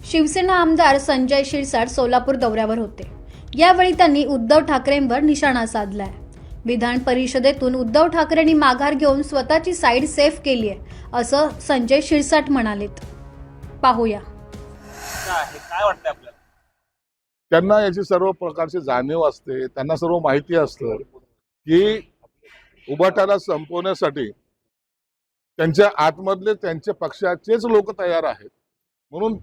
शिवसेना आमदार संजय शिरसाट सोलापूर दौऱ्यावर होते। यावेळी त्यांनी उद्धव ठाकरेंवर निशाणा साधलाय। विधान परिषदेतून उद्धव ठाकरेंनी माघार घेऊन स्वतःची साईड सेफ केली आहे, असं संजय शिरसाट म्हणालेत। पाहूया। काय वाटतं आपल्याला? त्यांना याची सर्व प्रकारची जाणीव असते, त्यांना सर्व माहिती असतं की उभाटाला संपवण्यासाठी त्यांच्या आतमधले त्यांच्या पक्षाचेच लोक तयार आहेत, म्हणून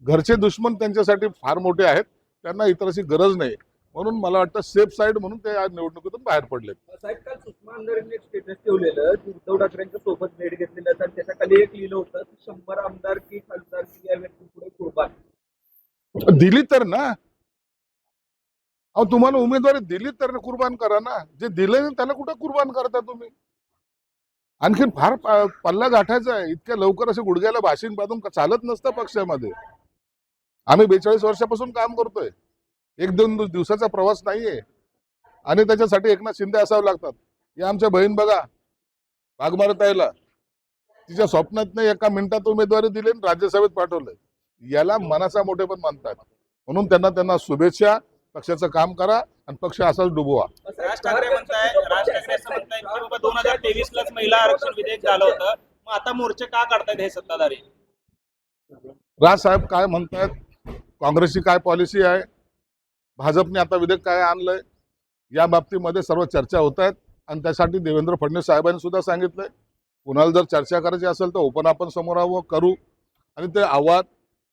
घरचे दुश्मन त्यांच्यासाठी फार मोठे आहेत, त्यांना इतरची गरज नाही। म्हणून मला वाटतं सेफ साईड म्हणून ते आज निवडणुकीतून बाहेर पडलेत। साहेब, काल सुषमा अंधारेंनी एक स्टेटस ठेवलेलं की उद्धव ठाकरेंच्या सोबत भेट घेतलेलं आणि त्याच्या खाली एक लिहिलं होतं की 100 आमदार की खासदारकी या व्यक्तीपुढे कुर्बान दिली तर ना, अहो तुम्हाला उमेदवारी दिली तर कुर्बान करा ना। जे दिले त्याला कुठं कुर्बान करता तुम्ही? आणखीन फार पल्ला गाठायचा आहे। इतक्या लवकर असे गुडघ्याला भाषण बांधून चालत नसतं पक्षामध्ये। आम्ही 42 वर्षापासून काम करतोय, एक दोन दिवसाचा प्रवास नाहीये आणि त्याच्यासाठी एकनाथ शिंदे असावं लागतात। या आमच्या बहीण बघा, वाघमारताईला तिच्या स्वप्नात नाही एका मिनिटात उमेदवारी दिली आणि राज्यसभेत पाठवलंय। याला मनाचा मोठेपण मानतात, म्हणून त्यांना शुभेच्छा। पक्षाचं काम करा आणि पक्ष असाच डुबवा। राज ठाकरे असं म्हणताय की बाबा 2023 लाच महिला आरक्षण विधेयक झालं होतं, मग आता मोर्चे का काढतायत हे सत्ताधारी? राज साहेब काय म्हणतात, काँग्रेसची काय पॉलिसी आहे, भाजपने आता विधेयक काय आणलंय, या बाबतीमध्ये सर्व चर्चा होत आहेत आणि त्यासाठी देवेंद्र फडणवीस साहेबांनी सुद्धा सांगितलंय कुणाला जर चर्चा करायची असेल तर ओपन आपण समोर करू आणि ते आव्हान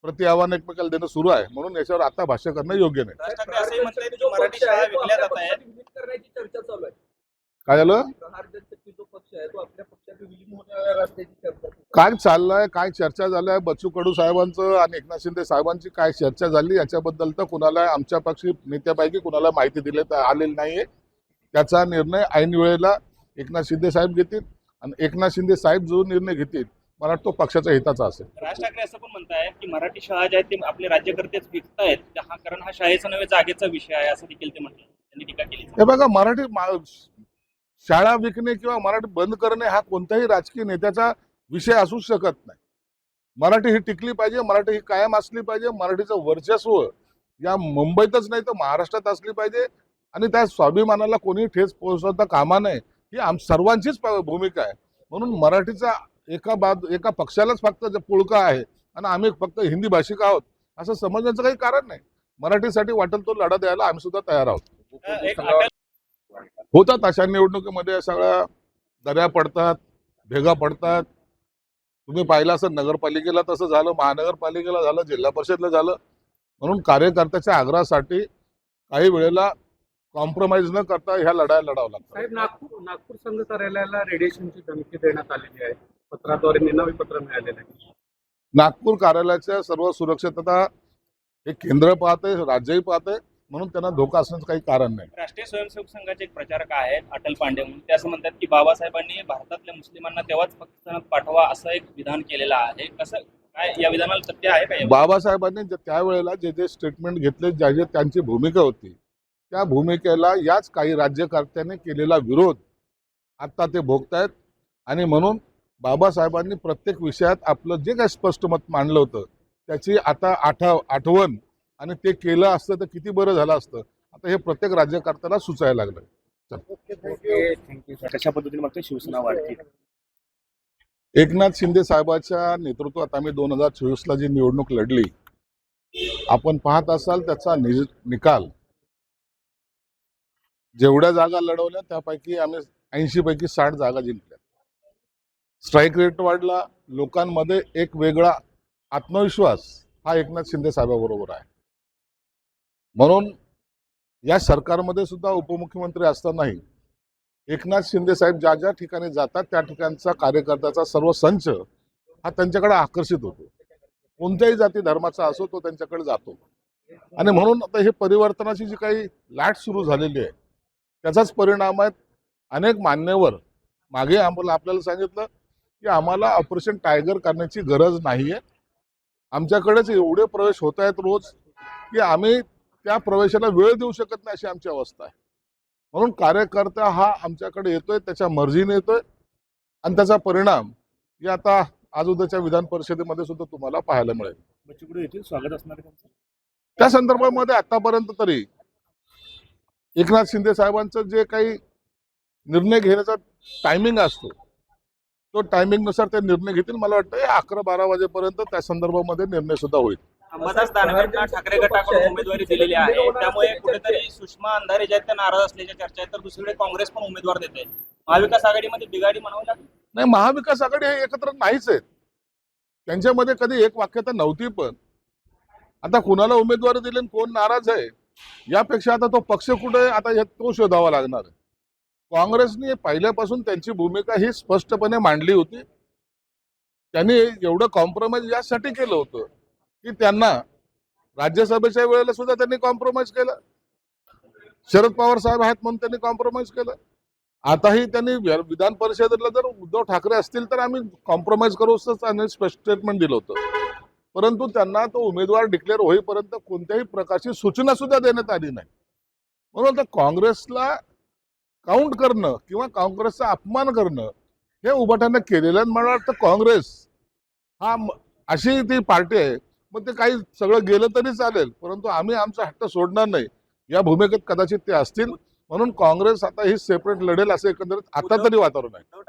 प्रति आव्हान एकमेकाला देणं सुरू आहे, म्हणून याच्यावर आता भाष्य करणं योग्य नाही। राज ठाकरे असंही म्हणतायत की मराठी शाळा विकल्या जात आहेत करण्याची चर्चा चालू आहे। काय झालं? प्रहार जनशक्ती जो पक्ष आहे तो आपल्या पक्षात विलीन होण्यावर असल्याची चर्चा काय चाललंय, काय चर्चा झाल्या, बच्चू कडू साहेबांचं आणि एकनाथ शिंदे साहेबांची काय चर्चा झाली याच्याबद्दल तर कुणाला आमच्या पक्षी नेत्यापैकी कुणाला माहिती दिली तर आलेली नाहीये। त्याचा निर्णय ऐन वेळेला एकनाथ शिंदे साहेब घेतील आणि एकनाथ शिंदे साहेब जो निर्णय घेतील मला वाटतं पक्षाच्या हिताचा असेल। राज ठाकरे असं पण म्हणतायत की मराठी शाळा ज्या आहेत ते आपले राज्यकर्तेच विकतायत, कारण हा शाळेचा नव्हे जागेचा विषय आहे असं देखील ते म्हटलं, त्यांनी टीका केली। हे बघा, शाळा विकणे किंवा मराठी बंद करणे हा कोणत्याही राजकीय नेत्याचा विषय असू शकत नाही। मराठी ही टिकली पाहिजे, मराठी ही कायम असली पाहिजे, मराठीचं वर्चस्व या मुंबईतच नाही तर महाराष्ट्रात असली पाहिजे आणि त्या स्वाभिमानाला कोणी ठेच पोहोचवता कामा नये ही सर्वांचीच भूमिका आहे। म्हणून मराठीचा एका पक्षालाच फक्त पुळका आहे आणि आम्ही फक्त हिंदी भाषिक आहोत असं समजण्याचं काही कारण नाही। मराठीसाठी वाटेल तो लढा द्यायला आम्ही सुद्धा तयार आहोत। होतात अशा निवडणुकीमध्ये सगळ्या दऱ्या पडतात, भेगा पडतात। तुम्ही पाहिलं असं नगरपालिकेला तसं झालं, महानगरपालिकेला झालं, जिल्हा परिषदला झालं। म्हणून कार्यकर्त्याच्या आग्रहासाठी काही वेळेला कॉम्प्रोमाइज न करता ह्या लढाया लढावं लागतं। साहेब, नागपूर संघ कार्यालयाला रेडिएशनची धमकी देण्यात आलेली आहे, पत्राद्वारे निनावी पत्र मिळालेलं आहे। नागपूर कार्यालयाच्या सर्व सुरक्षितता हे केंद्र पाहते, राज्यही पाहते, म्हणून त्यांना धोका असण्याचं काही कारण नाही। राष्ट्रीय स्वयंसेवक संघाचे एक प्रचारक आहेत अटल पांडे म्हणून, ते असं म्हणतात की बाबासाहेबांनी भारतातल्या मुस्लिमांना तेव्हाच पाकिस्तानात पाठवा असं एक विधान केलेलं आहे। कसं काय या विधानाला सत्य आहे का? बाबासाहेबांनी त्यावेळेला जे स्टेटमेंट घेतले, जे त्यांची भूमिका होती, त्या भूमिकेला याच काही राज्यकर्त्यांनी केलेला विरोध आता ते भोगतायत आणि म्हणून बाबासाहेबांनी प्रत्येक विषयात आपलं जे काही स्पष्ट मत मांडलं होतं त्याची आता आठवण आणि ते केलं असतं तर किती बरं झालं असतं, आता हे प्रत्येक राज्यकर्त्याला सुचायला लागलं। कशा पद्धतीने मागते शिवसेना वाढते? एकनाथ शिंदे साहेबांच्या नेतृत्वात आम्ही 2024 ला जी निवडणूक लढली, आपण पाहत असाल त्याचा निकाल जेवढ्या जागा लढवल्या त्यापैकी आम्ही 80 पैकी 60 जागा जिंकल्या। स्ट्राईक रेट वाढला, लोकांमध्ये एक वेगळा आत्मविश्वास हा एकनाथ शिंदे साहेबांबरोबर आहे। म्हणून या सरकारमध्ये सुद्धा उपमुख्यमंत्री असतानाही एकनाथ शिंदे साहेब ज्या ज्या ठिकाणी जातात त्या ठिकाणचा कार्यकर्त्याचा सर्व संच हा त्यांच्याकडे आकर्षित होतो। कोणत्याही जाती धर्माचा असो तो त्यांच्याकडे जातो आणि म्हणून आता हे परिवर्तनाची जी काही लाट सुरू झालेली आहे त्याचाच परिणाम आहे। अनेक मान्यवर मागे आपल्याला सांगितलं की आम्हाला ऑपरेशन टायगर करण्याची गरज नाहीये, आमच्याकडेच एवढे प्रवेश होत आहेत रोज की आम्ही त्या प्रवेशाला वेळ देऊ शकत नाही अशी आमची अवस्था आहे। म्हणून कार्यकर्ता हा आमच्याकडे येतोय, त्याच्या मर्जीने येतोय आणि त्याचा परिणाम या आता आज उद्याच्या विधान परिषदेमध्ये सुद्धा तुम्हाला पाहायला मिळेल। बच्चू कडू येतील, स्वागत असणार आहे त्यांचं. त्या संदर्भामध्ये आतापर्यंत तरी एकनाथ शिंदे साहेबांचं जे काही निर्णय घेण्याचा टायमिंग असतो तो टायमिंग नुसार ते निर्णय घेतील. मला वाटतं 11-12 वाजेपर्यंत त्या संदर्भामध्ये निर्णय सुद्धा होईल. अंबादास दानवेंना ठाकरे गटाकडून उमेदवारी दिलेली आहे, त्यामुळे कुठेतरी सुषमा अंधारे ज्या आहेत त्या नाराज असल्याच्या चर्चा आहेत, तर दुसरीकडे काँग्रेस पण उमेदवार देते. महाविकास आघाडीमध्ये बिघाडी म्हणावं लागेल. नाही, महाविकास आघाडी हे एकत्र नाहीच आहेत. त्यांच्यामध्ये कधी एक वाक्यता नव्हती. पण आता कुणाला उमेदवारी दिली आणि कोण नाराज आहे यापेक्षा आता तो पक्ष कुठे आहे आता तो शोधावा लागणार आहे. काँग्रेसने पहिल्यापासून त्यांची भूमिका ही स्पष्टपणे मांडली होती. त्यांनी एवढं कॉम्प्रोमाइज यासाठी केलं होतं की त्यांना राज्यसभेच्या वेळेला सुद्धा त्यांनी कॉम्प्रोमाइज केलं. शरद पवार साहेब आहेत म्हणून त्यांनी कॉम्प्रोमाइज केलं. आताही त्यांनी विधान परिषदेला जर उद्धव ठाकरे असतील तर आम्ही कॉम्प्रोमाइज करू असं त्यांनी स्पष्ट स्टेटमेंट दिलं होतं. परंतु त्यांना तो उमेदवार डिक्लेअर होईपर्यंत कोणत्याही प्रकारची सूचना सुद्धा देण्यात आली नाही. म्हणून आता काँग्रेसला काउंट करणं किंवा काँग्रेसचा अपमान करणं हे उभाट्यानं केलेलं आहे. मला वाटतं काँग्रेस हा अशी ती पार्टी आहे, मग ते काही सगळं गेलं तरी चालेल, परंतु आम्ही आमचा हट्ट सोडणार नाही या भूमिकेत कदाचित ते असतील. म्हणून काँग्रेस आता ही सेपरेट लढेल असं एकंदरीत आता तरी वातावरण आहे.